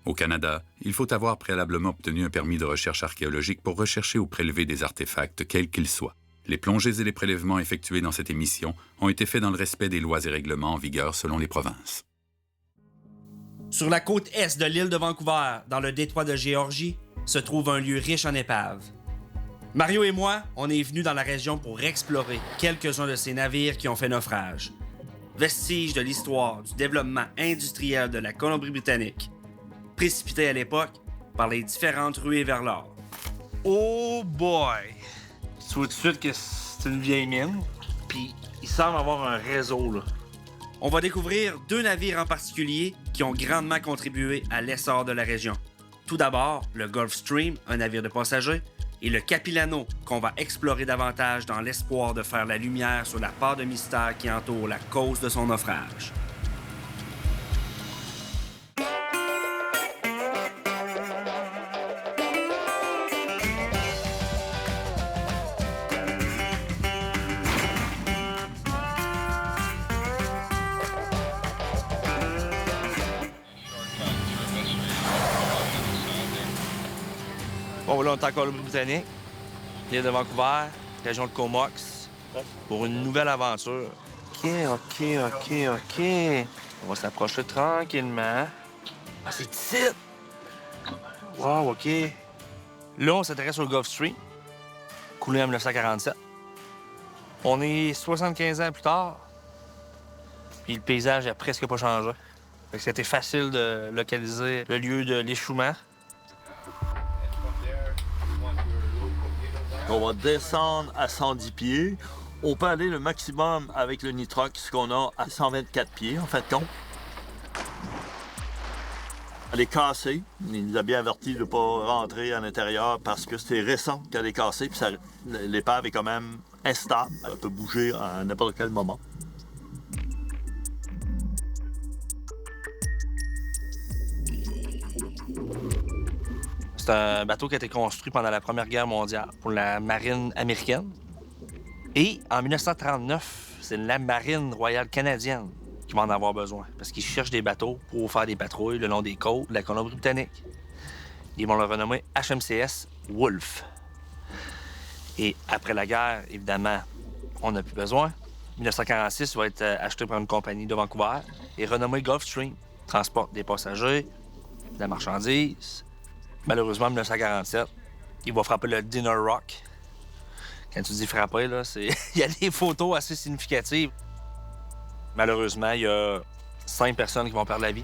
Au Canada, il faut avoir préalablement obtenu un permis de recherche archéologique pour rechercher ou prélever des artefacts, quels qu'ils soient. Les plongées et les prélèvements effectués dans cette émission ont été faits dans le respect des lois et règlements en vigueur selon les provinces. Sur la côte est de l'île de Vancouver, dans le détroit de Géorgie, se trouve un lieu riche en épaves. Mario et moi, on est venus dans la région pour explorer quelques-uns de ces navires qui ont fait naufrage. Vestiges de l'histoire du développement industriel de la Colombie-Britannique, précipité à l'époque par les différentes ruées vers l'or. Oh boy! Tu vois tout de suite que c'est une vieille mine, puis il semble avoir un réseau, là. On va découvrir deux navires en particulier qui ont grandement contribué à l'essor de la région. Tout d'abord, le Gulfstream, un navire de passagers, et le Capilano, qu'on va explorer davantage dans l'espoir de faire la lumière sur la part de mystère qui entoure la cause de son naufrage. Bon, là, on est en Colombie-Britannique, l'île de Vancouver, région de Comox, pour une nouvelle aventure. OK. On va s'approcher tranquillement. Ah, c'est ici! Wow, OK. Là, on s'intéresse au Gulfstream, coulé en 1947. On est 75 ans plus tard, puis le paysage n'a presque pas changé. Fait que c'était facile de localiser le lieu de l'échouement. On va descendre à 110 pieds. On peut aller le maximum avec le nitrox qu'on a à 124 pieds, en fait, compte. Elle est cassée. Il nous a bien averti de ne pas rentrer à l'intérieur parce que c'était récent qu'elle est cassée. Puis l'épave est quand même instable. Elle peut bouger à n'importe quel moment. C'est un bateau qui a été construit pendant la Première Guerre mondiale pour la marine américaine. Et en 1939, c'est la marine royale canadienne qui va en avoir besoin parce qu'ils cherchent des bateaux pour faire des patrouilles le long des côtes de la Colombie-Britannique. Ils vont le renommer HMCS Wolfe. Et après la guerre, évidemment, on n'a plus besoin. 1946, il va être acheté par une compagnie de Vancouver et renommé Gulfstream. Transporte des passagers, de la marchandise. Malheureusement, en 1947, il va frapper le Dinner Rock. Quand tu dis frapper, là, c'est... il y a des photos assez significatives. Malheureusement, il y a 5 personnes qui vont perdre la vie.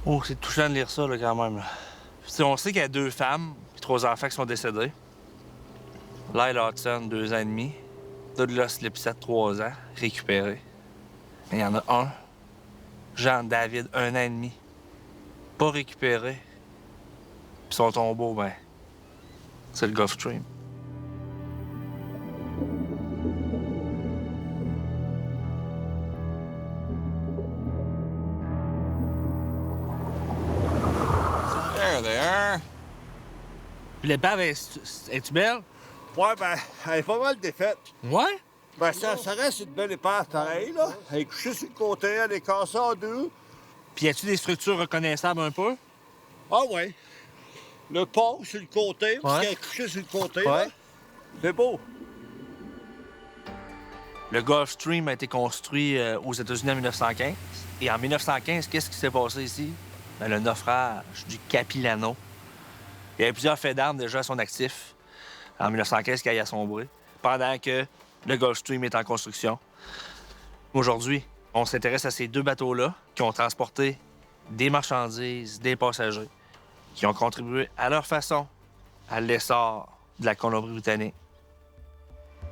Oh, c'est touchant de lire ça, là, quand même. On sait qu'il y a 2 femmes et 3 enfants qui sont décédés. Lyle Hudson, 2 ans et demi. Douglas Lipset, 3 ans, récupéré. Mais il y en a un, Jean-David, 1 an et demi, pas récupéré. Puis son tombeau, ben, c'est le Gulfstream. There. L'épave, es-tu belle? Ouais, ben, elle est pas mal défaite. Ouais? Ben, ça reste une belle épave pareil, là. Elle est couchée sur le côté, elle est cassée en 2. Puis y a-tu des structures reconnaissables un peu? Ah ouais. Le pont sur le côté, parce qu'elle est couchée sur le côté, là. C'est beau. Le Gulfstream a été construit aux États-Unis en 1915. Et en 1915, qu'est-ce qui s'est passé ici? Ben, le naufrage du Capilano. Il y avait plusieurs faits d'armes déjà à son actif en 1915 qui a sombré, pendant que le Gulfstream est en construction. Aujourd'hui, on s'intéresse à ces 2 bateaux-là qui ont transporté des marchandises, des passagers, qui ont contribué à leur façon à l'essor de la Colombie-Britannique.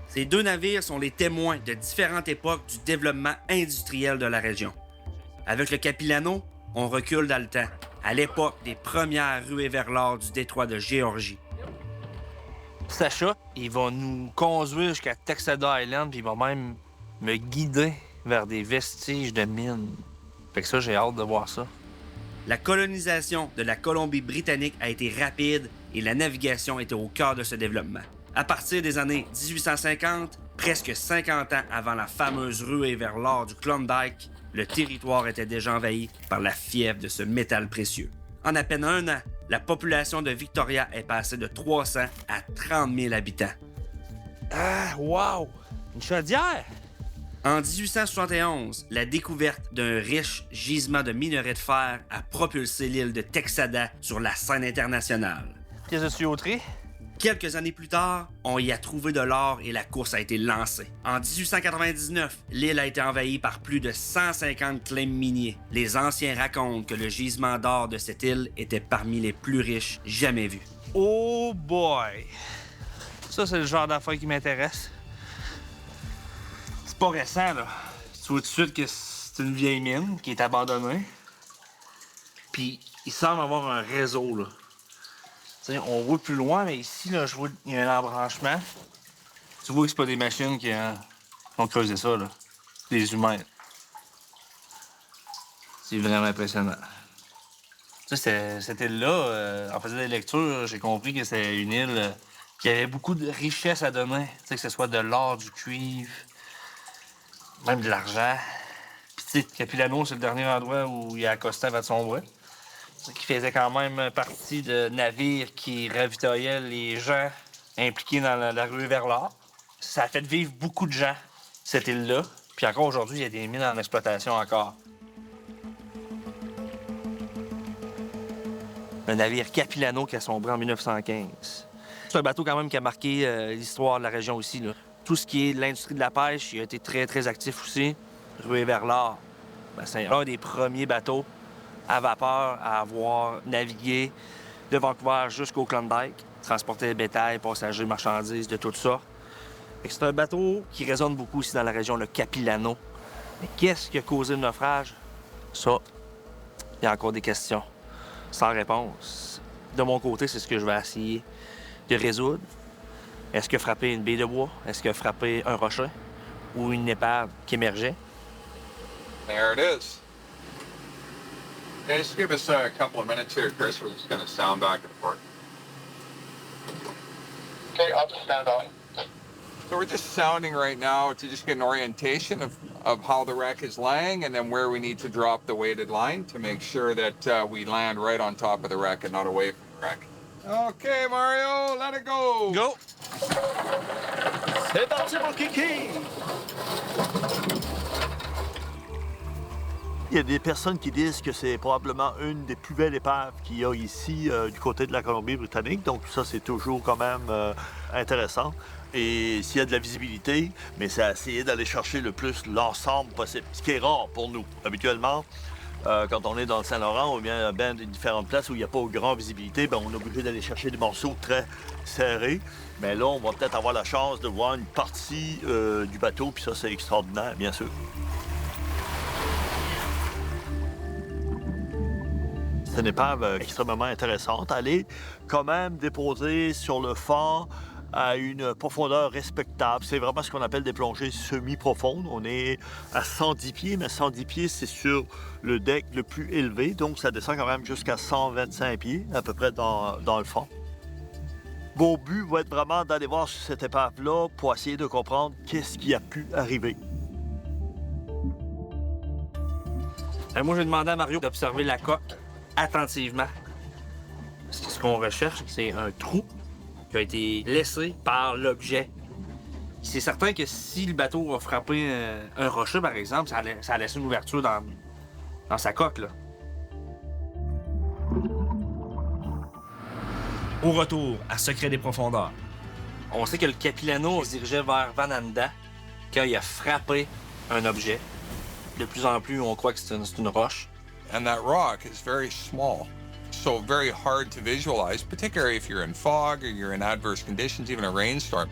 Ces 2 navires sont les témoins de différentes époques du développement industriel de la région. Avec le Capilano, on recule dans le temps, à l'époque des premières ruées vers l'or du détroit de Géorgie. Sacha, il va nous conduire jusqu'à Texada Island, puis il va même me guider vers des vestiges de mines. Fait que ça, j'ai hâte de voir ça. La colonisation de la Colombie-Britannique a été rapide et la navigation était au cœur de ce développement. À partir des années 1850, Presque 50 ans avant la fameuse ruée vers l'or du Klondike, le territoire était déjà envahi par la fièvre de ce métal précieux. En à peine un an, la population de Victoria est passée de 300 à 30 000 habitants. Ah, wow! Une chaudière! En 1871, la découverte d'un riche gisement de minerai de fer a propulsé l'île de Texada sur la scène internationale. Pièce de tuyauterie? Quelques années plus tard, on y a trouvé de l'or et la course a été lancée. En 1899, l'île a été envahie par plus de 150 claims miniers. Les anciens racontent que le gisement d'or de cette île était parmi les plus riches jamais vus. Oh boy! Ça, c'est le genre d'affaires qui m'intéresse. C'est pas récent, là. Tu vois tout de suite que c'est une vieille mine qui est abandonnée. Puis, il semble avoir un réseau, là. T'sais, on voit plus loin, mais ici, là, je vois qu'il y a un embranchement. Tu vois que c'est pas des machines qui ont creusé ça, là. C'est des humains. C'est vraiment impressionnant. Tu sais, cette île-là, en faisant des lectures, j'ai compris que c'est une île qui avait beaucoup de richesses à donner. Tu sais, que ce soit de l'or, du cuivre, même de l'argent. Puis, tu sais, Capilano, c'est le dernier endroit où il a accosté avant de sombrer. Qui faisait quand même partie de navires qui ravitaillaient les gens impliqués dans la ruée vers l'or. Ça a fait vivre beaucoup de gens, cette île-là. Puis encore aujourd'hui, il y a des mines en exploitation encore. Un navire Capilano qui a sombré en 1915. C'est un bateau quand même qui a marqué l'histoire de la région aussi, là. Tout ce qui est l'industrie de la pêche, il a été très, très actif aussi. Ruée vers l'or, ben, c'est un des premiers bateaux à vapeur à avoir navigué de Vancouver jusqu'au Klondike, transporter bétail, passagers, marchandises, de toutes sortes. C'est un bateau qui résonne beaucoup ici dans la région, le Capilano. Mais qu'est-ce qui a causé le naufrage? Ça, il y a encore des questions sans réponse. De mon côté, c'est ce que je vais essayer de résoudre. Est-ce que frapper une baie de bois? Est-ce que frapper un rocher? Ou une épave qui émergeait? There it is. Yeah, just give us a couple of minutes here, Chris. We're just going to sound back and forth. Okay, I'll just stand by. So we're just sounding right now to just get an orientation of how the wreck is laying and then where we need to drop the weighted line to make sure that we land right on top of the wreck and not away from the wreck. Okay, Mario, let it go. Go! C'est parti pour Kiki! Il y a des personnes qui disent que c'est probablement une des plus belles épaves qu'il y a ici du côté de la Colombie-Britannique. Donc ça, c'est toujours quand même intéressant. Et s'il y a de la visibilité, mais c'est essayer d'aller chercher le plus l'ensemble possible. Ce qui est rare pour nous. Habituellement, quand on est dans le Saint-Laurent ou bien dans différentes places où il n'y a pas grande visibilité, bien, on est obligé d'aller chercher des morceaux très serrés. Mais là, on va peut-être avoir la chance de voir une partie du bateau, puis ça, c'est extraordinaire, bien sûr. C'est une épave extrêmement intéressante. Elle est quand même déposée sur le fond à une profondeur respectable. C'est vraiment ce qu'on appelle des plongées semi-profondes. On est à 110 pieds, mais 110 pieds, c'est sur le deck le plus élevé. Donc, ça descend quand même jusqu'à 125 pieds, à peu près dans le fond. Mon but va être vraiment d'aller voir sur cette épave-là pour essayer de comprendre qu'est-ce qui a pu arriver. Moi, j'ai demandé à Mario d'observer la coque attentivement. Parce que ce qu'on recherche, c'est un trou qui a été laissé par l'objet. C'est certain que si le bateau a frappé un rocher, par exemple, ça a laissé une ouverture dans sa coque, là. Au retour à Secret des profondeurs. On sait que le Capilano se dirigeait vers Vananda quand il a frappé un objet. De plus en plus, on croit que c'est une roche. And that rock is very small, so very hard to visualize, particularly if you're in fog or you're in adverse conditions, even a rainstorm.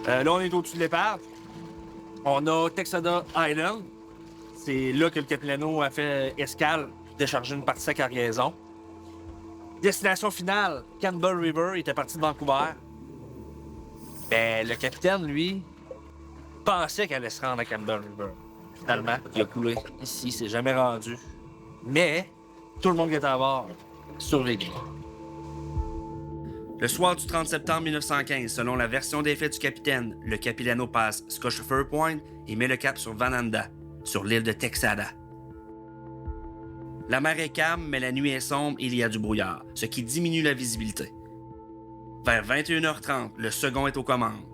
Là, on est au-dessus de l'épave. On a Texada Island. C'est là que le Capilano a fait escale, déchargé une partie de sa cargaison. Destination finale, Campbell River, il était parti de Vancouver. Ben, le capitaine, lui, pensait qu'elle allait se rendre à Campbell River. Finalement, il a coulé ici, il s'est jamais rendu. Mais, tout le monde qui était à bord survécu. Le soir du 30 septembre 1915, selon la version des faits du capitaine, le Capilano passe Scotia Point et met le cap sur Vananda, sur l'île de Texada. La mer est calme, mais la nuit est sombre et il y a du brouillard, ce qui diminue la visibilité. Vers 21h30, le second est aux commandes.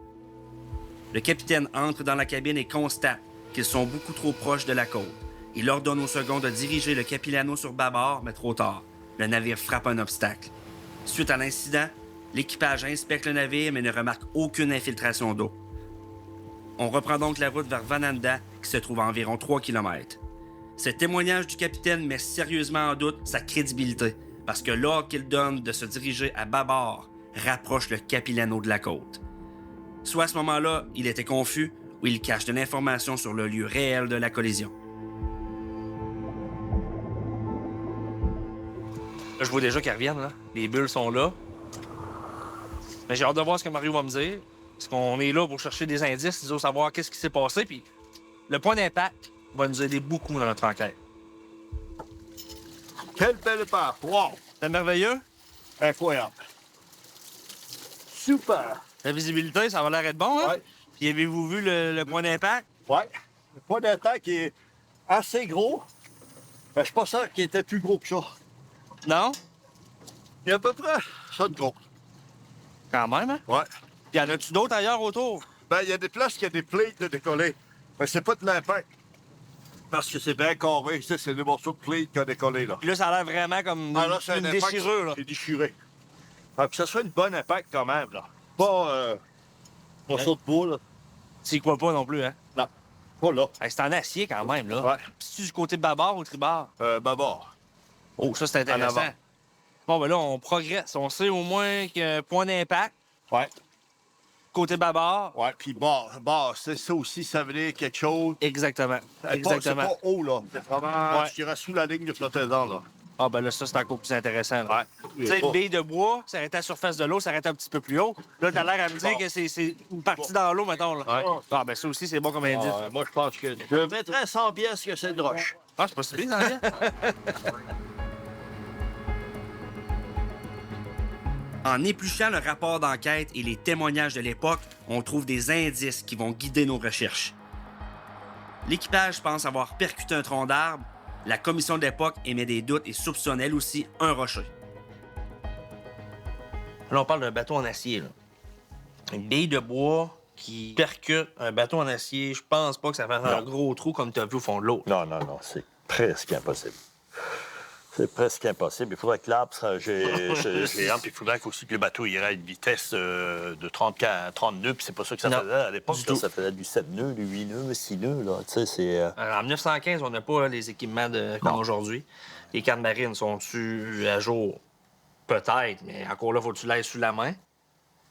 Le capitaine entre dans la cabine et constate qu'ils sont beaucoup trop proches de la côte. Il ordonne au second de diriger le Capilano sur bâbord, mais trop tard. Le navire frappe un obstacle. Suite à l'incident, l'équipage inspecte le navire mais ne remarque aucune infiltration d'eau. On reprend donc la route vers Vananda, qui se trouve à environ 3 km. Ce témoignage du capitaine met sérieusement en doute sa crédibilité, parce que l'ordre qu'il donne de se diriger à bâbord rapproche le Capilano de la côte. Soit à ce moment-là, il était confus, ou il cache de l'information sur le lieu réel de la collision. Là, je vois déjà qu'ils reviennent, là. Les bulles sont là. Mais j'ai hâte de voir ce que Mario va me dire. Parce qu'on est là pour chercher des indices, disons, savoir qu'est-ce qui s'est passé. Puis le point d'impact va nous aider beaucoup dans notre enquête. Quelle belle épave! Wow! C'est merveilleux. Incroyable. Super! La visibilité, ça va l'air d'être bon, hein? Ouais. Puis avez-vous vu le point d'impact? Ouais. Le point d'attaque est assez gros. Mais je suis pas sûr qu'il était plus gros que ça. Non? Il y a à peu près ça de gros. Quand même, hein? Ouais. Puis y en a-tu d'autres ailleurs autour? Ben, il y a des places qui a des plates de décoller. Mais c'est pas de l'impact. Parce que c'est bien carré. Ça, c'est des morceaux de plate qui ont décollé, là. Puis là, ça a l'air vraiment comme Ah, là, c'est une un impact, déchirure, là. c'est déchiré. Fait que ça soit une bonne impact quand même, là. Pas morceau de bois, là. Tu crois pas non plus, hein? Non. Pas là. Hey, c'est en acier quand même, là. Ouais. Puis c'est-tu du côté bâbord ou tribord? Bâbord. Oh, ça, c'est En intéressant. avant. Bon, ben là, on progresse. On sait au moins qu'il y a un point d'impact. Ouais. Côté bâbord. Ouais, puis bord, c'est ça aussi, ça veut dire quelque chose. Exactement. C'est pas haut, là. C'est vraiment Ouais. ce qui reste sous la ligne de flottaison, là. Ah, ben là, ça, c'est encore plus intéressant. Là. Ouais. Tu sais, une bille de bois, ça arrête à la surface de l'eau, ça arrête un petit peu plus haut. Là, t'as l'air à me dire que c'est une partie dans l'eau, mettons. Là. Ouais. Ah, ben ça aussi, c'est bon comme indice. Moi, je pense que je mettrais 100 pièces que c'est de roche. Ah, c'est pas si bien, hein? En épluchant le rapport d'enquête et les témoignages de l'époque, on trouve des indices qui vont guider nos recherches. L'équipage pense avoir percuté un tronc d'arbre. La commission de l'époque émet des doutes et soupçonne elle aussi un rocher. Là, on parle d'un bateau en acier. Là. Une bille de bois qui percute un bateau en acier. Je pense pas que ça fasse un gros trou comme tu as vu au fond de l'eau. Non, c'est presque impossible. C'est presque impossible. Il faudrait que l'arbre soit géant, puis il faudrait aussi que le bateau irait à une vitesse de 30 nœuds, puis c'est pas ça que ça Non, faisait à l'époque. du Là, tout. ça faisait du 7 nœuds, du 8 nœuds, 6 nœuds. Là. Tu sais, c'est... En 1915, on n'a pas les équipements comme Non. aujourd'hui. Les cartes marines sont-tu à jour? Peut-être, mais encore là, faut que tu l'ailles sous la main.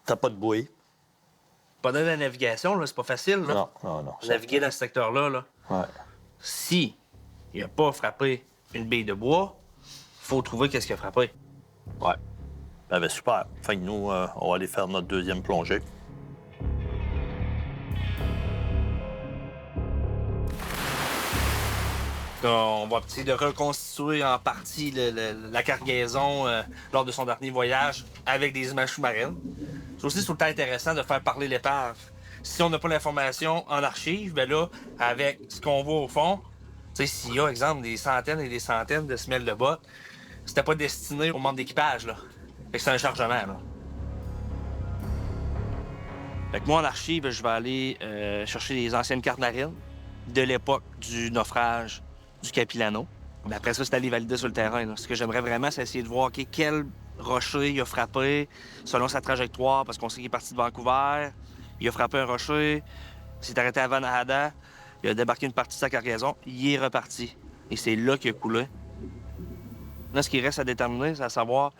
T'as pas de bouée? Pendant la navigation, là, c'est pas facile. Là. Non. Naviguer dans ce secteur-là, là. Ouais. Si il n'a pas frappé une bille de bois, faut trouver qu'est-ce qu'il a frappé. Ouais. Ben, super. Fait que nous, on va aller faire notre deuxième plongée. On va essayer de reconstituer en partie la cargaison lors de son dernier voyage avec des images sous-marines. C'est aussi tout le temps intéressant de faire parler l'épave. Si on n'a pas l'information en archive, ben là, avec ce qu'on voit au fond, tu sais, s'il y a, exemple, des centaines et des centaines de semelles de bottes, c'était pas destiné aux membres d'équipage, là. Fait que c'est un chargement, là. Fait que moi, en archive, je vais aller chercher les anciennes cartes marines de l'époque du naufrage du Capilano. Mais après ça, c'est aller valider sur le terrain. Là. Ce que j'aimerais vraiment, c'est essayer de voir OK, quel rocher il a frappé selon sa trajectoire, parce qu'on sait qu'il est parti de Vancouver. Il a frappé un rocher, il s'est arrêté à Vanahada, il a débarqué une partie de sa cargaison, il est reparti. Et c'est là qu'il a coulé. Là, ce qui reste à déterminer, c'est à savoir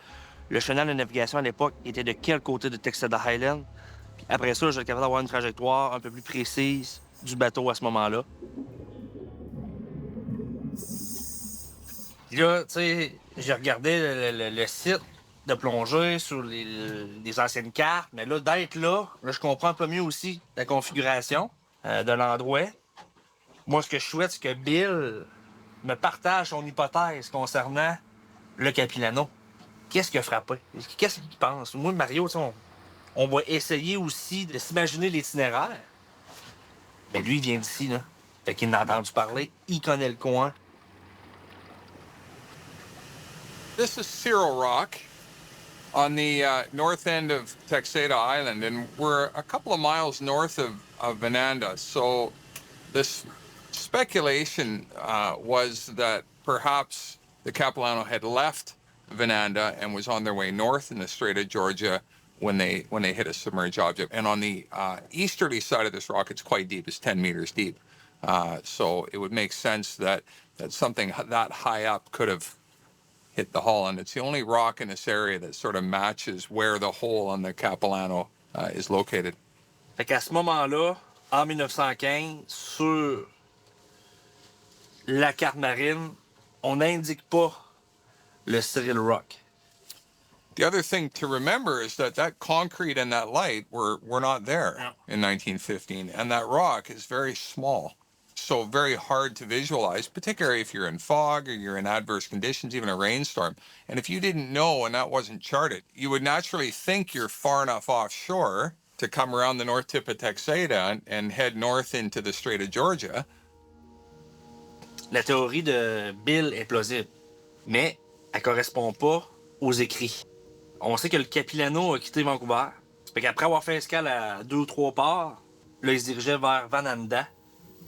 le chenal de navigation à l'époque était de quel côté de Texada Highland. Puis après ça, je vais être capable d'avoir une trajectoire un peu plus précise du bateau à ce moment-là. Là, tu sais, j'ai regardé le site de plonger sur les anciennes cartes, mais là, d'être là, je comprends un peu mieux aussi la configuration de l'endroit. Moi, ce que je souhaite, c'est que Bill me partage son hypothèse concernant le Capilano. Qu'est-ce qu'il a frappé? Qu'est-ce qu'il pense? Moi, Mario, on va essayer aussi de s'imaginer l'itinéraire. Mais lui, il vient d'ici, là. Fait qu'il en a entendu parler, il connaît le coin. This is Cyril Rock on the north end of Texada Island, and we're a couple of miles north of Venanda. So this speculation was that perhaps the Capilano had left Venanda and was on their way north in the Strait of Georgia when they hit a submerged object. And on the easterly side of this rock, it's quite deep. It's 10 meters deep. So it would make sense that something that high up could have hit the hull. And it's the only rock in this area that sort of matches where the hole on the Capilano is located. Fait qu'à ce moment-là, en 1915, sur la carte marine, on n'indique pas le Cyril Rock. The other thing to remember is that concrete and that light were not there in 1915, and that rock is very small, so very hard to visualize, particularly if you're in fog or you're in adverse conditions, even a rainstorm. And if you didn't know and that wasn't charted, you would naturally think you're far enough offshore to come around the north tip of Texada and head north into the Strait of Georgia. La théorie de Bill est plausible, mais elle correspond pas aux écrits. On sait que le Capilano a quitté Vancouver. Fait qu'après avoir fait escale à 2 ou 3 ports, là, il se dirigeait vers Vananda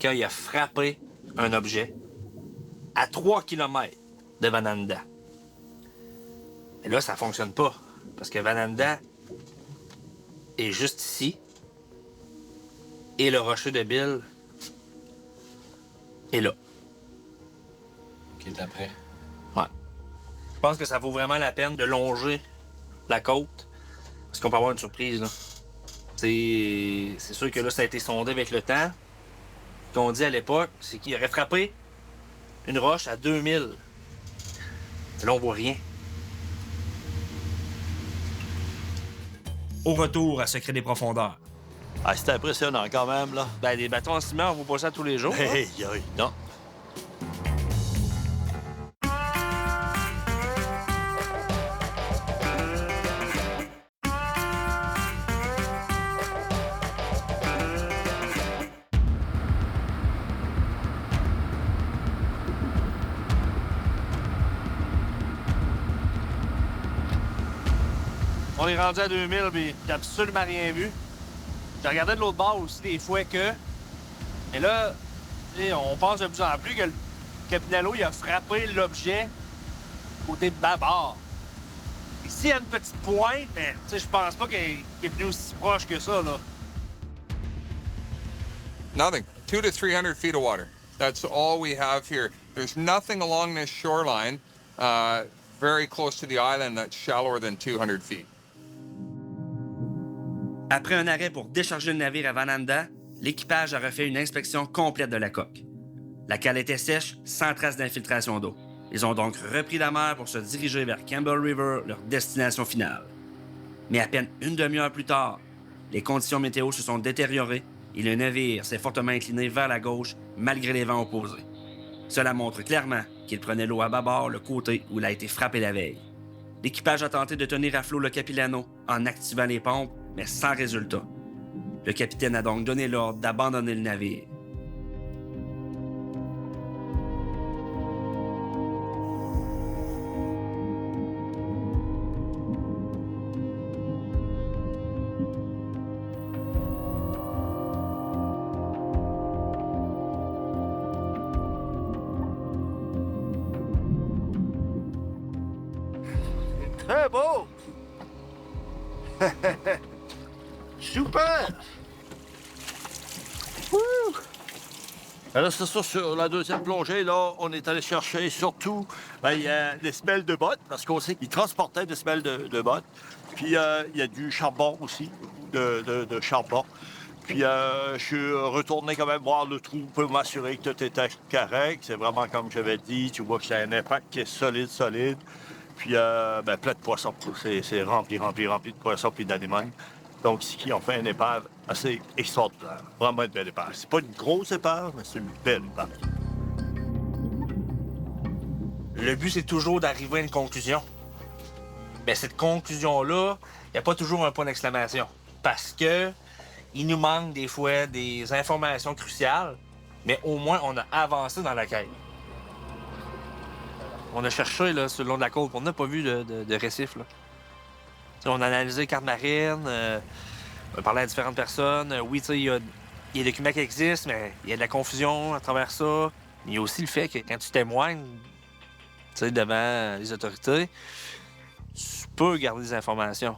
quand il a frappé un objet à 3 km de Vananda. Et là, ça fonctionne pas, parce que Vananda est juste ici et le rocher de Bill est là. Qui est après? Ouais. Je pense que ça vaut vraiment la peine de longer la côte, parce qu'on peut avoir une surprise, là. C'est sûr que là, ça a été sondé avec le temps. Ce qu'on dit à l'époque, c'est qu'il aurait frappé une roche à 2000. Et là, on voit rien. Au retour à Secret des profondeurs. Ah, c'était impressionnant quand même, là. Ben, des bâtons en ciment, on voit pas ça tous les jours. Hey, non. On est rendu à 2000, puis j'ai absolument rien vu. J'ai regardé de l'autre bord aussi des fois que... Et là, on pense de plus en plus que le Capilano, il a frappé l'objet côté de bâbord. Ici, il y a une petite pointe, mais je pense pas qu'il est venu aussi proche que ça, là. Nothing. 200 to 300 feet of water. That's all we have here. There's nothing along this shoreline very close to the island that's shallower than 200 feet. Après un arrêt pour décharger le navire à Vananda, l'équipage a refait une inspection complète de la coque. La cale était sèche, sans trace d'infiltration d'eau. Ils ont donc repris la mer pour se diriger vers Campbell River, leur destination finale. Mais à peine une demi-heure plus tard, les conditions météo se sont détériorées et le navire s'est fortement incliné vers la gauche malgré les vents opposés. Cela montre clairement qu'il prenait l'eau à bâbord, le côté où il a été frappé la veille. L'équipage a tenté de tenir à flot le Capilano en activant les pompes, mais sans résultat. Le capitaine a donc donné l'ordre d'abandonner le navire. Très beau! Super! Wouh! Alors, c'est ça, sur la deuxième plongée, là, on est allé chercher surtout, il y a des semelles de bottes, parce qu'on sait qu'ils transportaient des semelles de bottes. Puis, il y a du charbon aussi, de charbon. Puis, je suis retourné quand même voir le trou pour m'assurer que tout était correct. C'est vraiment comme j'avais dit, tu vois que c'est un impact qui est solide. puis plein de poissons. C'est rempli de poissons puis d'anémones. Donc, ce qui en fait une épave assez extraordinaire. Vraiment une belle épave. C'est pas une grosse épave, mais c'est une belle épave. Le but, c'est toujours d'arriver à une conclusion. Mais cette conclusion-là, il n'y a pas toujours un point d'exclamation. Parce que il nous manque des fois des informations cruciales, mais au moins, on a avancé dans la quête. On a cherché là, sur le long de la côte, on n'a pas vu de récif. Là. On a analysé les cartes marines, on a parlé à différentes personnes. Oui, il y a des documents qui existent, mais il y a de la confusion à travers ça. Il y a aussi le fait que quand tu témoignes devant les autorités, tu peux garder des informations.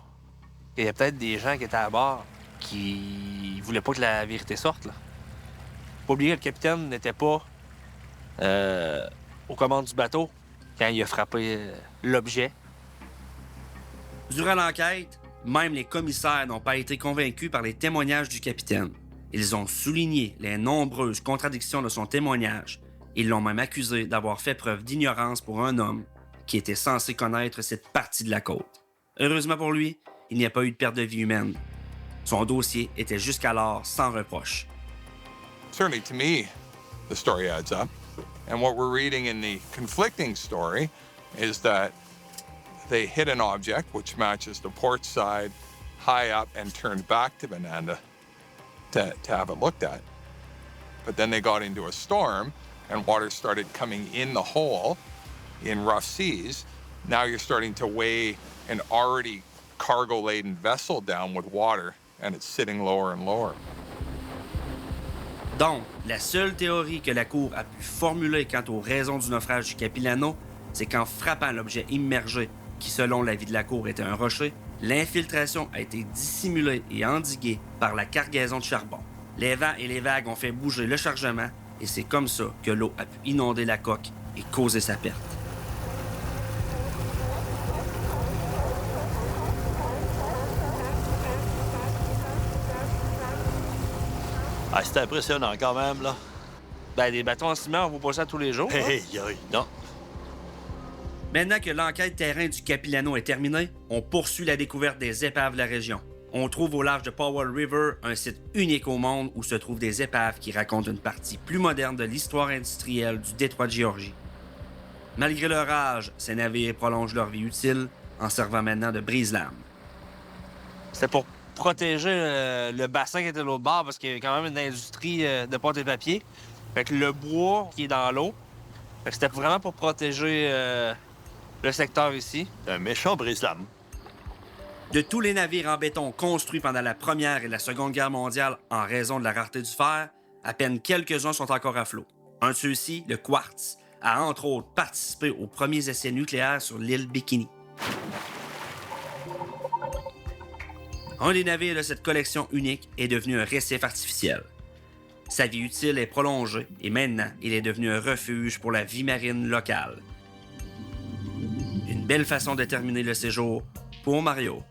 Il y a peut-être des gens qui étaient à bord qui voulaient pas que la vérité sorte. Là. Faut pas oublier que le capitaine n'était pas aux commandes du bateau quand il a frappé l'objet. Durant l'enquête, même les commissaires n'ont pas été convaincus par les témoignages du capitaine. Ils ont souligné les nombreuses contradictions de son témoignage. Ils l'ont même accusé d'avoir fait preuve d'ignorance pour un homme qui était censé connaître cette partie de la côte. Heureusement pour lui, il n'y a pas eu de perte de vie humaine. Son dossier était jusqu'alors sans reproche. Certainly to me, the story adds up. And what we're reading in the conflicting story is that they hit an object which matches the port side high up and turned back to Bonanda to have it looked at. But then they got into a storm and water started coming in the hole in rough seas. Now you're starting to weigh an already cargo-laden vessel down with water and it's sitting lower and lower. Donc, la seule théorie que la Cour a pu formuler quant aux raisons du naufrage du Capilano, c'est qu'en frappant l'objet immergé, qui selon l'avis de la Cour était un rocher, l'infiltration a été dissimulée et endiguée par la cargaison de charbon. Les vents et les vagues ont fait bouger le chargement et c'est comme ça que l'eau a pu inonder la coque et causer sa perte. Ah, c'est impressionnant quand même, là. Ben, des bateaux en ciment, on voit pas ça tous les jours. Hein? Hey, non. Maintenant que l'enquête terrain du Capilano est terminée, on poursuit la découverte des épaves de la région. On trouve au large de Powell River un site unique au monde où se trouvent des épaves qui racontent une partie plus moderne de l'histoire industrielle du détroit de Géorgie. Malgré leur âge, ces navires prolongent leur vie utile en servant maintenant de brise-lames. C'était pour protéger le bassin qui était de l'autre bord parce qu'il y a quand même une industrie de pâte et papier. Fait que le bois qui est dans l'eau, c'était vraiment pour protéger le secteur ici. Un méchant brise-lame. De tous les navires en béton construits pendant la Première et la Seconde Guerre mondiale en raison de la rareté du fer, à peine quelques-uns sont encore à flot. Un de ceux-ci, le Quartz, a entre autres participé aux premiers essais nucléaires sur l'île Bikini. Un des navires de cette collection unique est devenu un récif artificiel. Sa vie utile est prolongée et maintenant, il est devenu un refuge pour la vie marine locale. Une belle façon de terminer le séjour pour Mario.